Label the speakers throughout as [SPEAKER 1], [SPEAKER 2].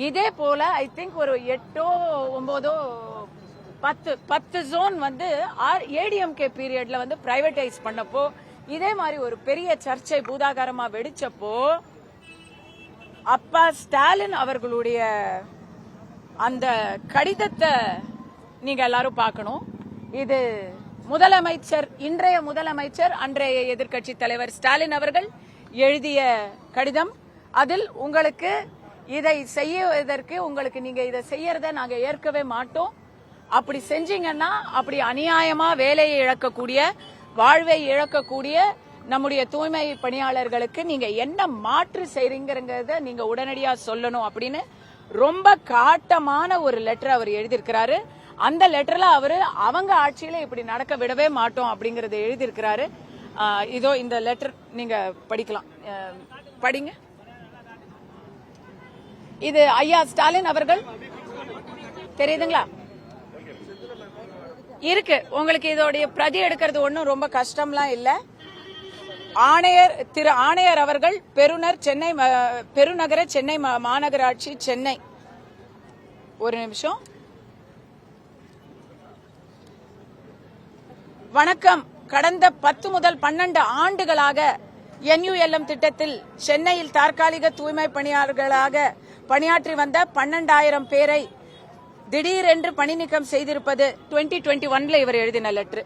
[SPEAKER 1] இதே போல I think ஒரு 8 9 10 ஜோன் வந்து ஏடிஎம்கே பீரியட்ல வந்து பிரைவேடைஸ் பண்ணப்போ இதே மாதிரி ஒரு பெரிய சர்ச்சை பூதாகாரமா வெடிச்சப்போ அப்பா ஸ்டாலின் அவர்களுடைய அந்த கடிதத்தை நீங்க எல்லாரும் பார்க்கணும். இது முதலமைச்சர், இன்றைய முதலமைச்சர், அன்றைய எதிர்க்கட்சி தலைவர் ஸ்டாலின் அவர்கள் எழுதிய கடிதம். அதில் உங்களுக்கு இதை செய்வதற்கு உங்களுக்கு நீங்க இதை செய்யறத நாங்க ஏற்கவே மாட்டோம். அப்படி செஞ்சீங்கன்னா அப்படி அநியாயமா வேலையை இழக்கக்கூடிய, வாழ்வை இழக்கக்கூடிய நம்முடைய தூய்மை பணியாளர்களுக்கு நீங்க என்ன மாற்று செய்றீங்கிறத நீங்க உடனடியா சொல்லணும் அப்படின்னு ரொம்ப காட்டமான ஒரு லெட்டர் அவர் எழுதியிருக்கிறாரு. அந்த லெட்டர்ல அவரு அவங்க ஆட்சியில இப்படி நடக்க விடவே மாட்டோம் அப்படிங்கறத எழுதியிருக்கிறாரு. இதோ இந்த லெட்டர் நீங்க படிக்கலாம், படிங்க. இது ஐயா ஸ்டாலின் அவர்கள், தெரியுதுங்களா? இருக்கு உங்களுக்கு. இதோடைய பிரதி எடுக்கிறது ஒன்றும் ரொம்ப கஷ்டம்லாம் இல்ல. ஆணையர் திரு ஆணையர் அவர்கள், பெருநகர சென்னை மாநகராட்சி சென்னை. ஒரு நிமிஷம். வணக்கம். கடந்த 10 முதல் 12 ஆண்டுகளாக NULM திட்டத்தில் சென்னையில் தற்காலிக தூய்மை பணியாளர்களாக பணியாற்றி வந்த 12,000 பேரை திடீரென்று பணி நீக்கம் செய்திருப்பது 2021 இவர் எழுதின லெட்டர்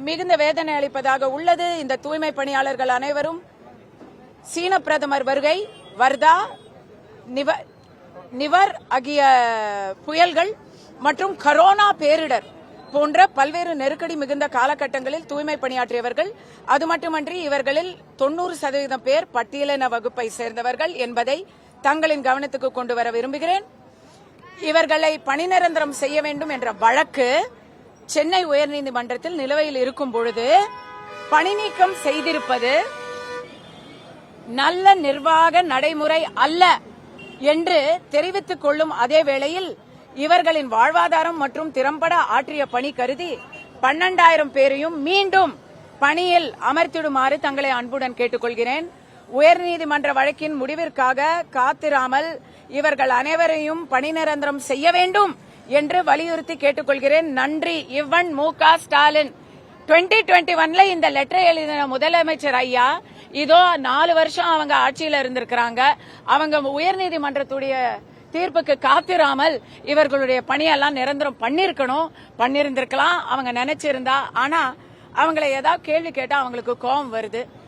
[SPEAKER 1] மிகுந்த வேதனை அளிப்பதாக உள்ளது. இந்த தூய்மை பணியாளர்கள் அனைவரும் சீன பிரதமர் வருகை, வர்தா, நிவர் ஆகிய புயல்கள் மற்றும் கரோனா பேரிடர் போன்ற பல்வேறு நெருக்கடி மிகுந்த காலகட்டங்களில் தூய்மை பணியாற்றியவர்கள். அது மட்டுமன்றி இவர்களில் 90% பேர் பட்டியலின வகுப்பை சேர்ந்தவர்கள் என்பதை தங்களின் கவனத்துக்கு கொண்டு வர விரும்புகிறேன். இவர்களை பணி நிரந்தரம் செய்ய வேண்டும் என்ற வழக்கு சென்னை உயர்நீதிமன்றத்தில் நிலுவையில் இருக்கும் பொழுது பணி நீக்கம் செய்திருப்பது நல்ல நிர்வாக நடைமுறை அல்ல என்று தெரிவித்துக் கொள்ளும் அதே வேளையில் இவர்களின் வாழ்வாதாரம் மற்றும் திறம்பட ஆற்றிய பணி கருதி 12,000 பேரையும் மீண்டும் பணியில் அமர்த்திடுமாறு தங்களை அன்புடன் கேட்டுக்கொள்கிறேன். உயர்நீதிமன்ற வழக்கின் முடிவிற்காக காத்திராமல் இவர்கள் அனைவரையும் பணி நிரந்தரம் செய்ய வேண்டும் என்று வலியுறுத்தி கேட்டுக்கொள்கிறேன். நன்றி. இவன் மு.க. ஸ்டாலின். 2021 இந்த லெட்டரை எழுதின முதலமைச்சர் ஐயா, இதோ 4 வருஷம் அவங்க ஆட்சியில இருந்திருக்கிறாங்க. அவங்க உயர்நீதிமன்றத்துடைய தீர்ப்புக்கு காத்திராமல் இவர்களுடைய பணியெல்லாம் நிரந்தரம் பண்ணிருந்திருக்கலாம் அவங்க நினைச்சிருந்தா. ஆனா அவங்களை ஏதாவது கேள்வி கேட்டா அவங்களுக்கு கோபம் வருது.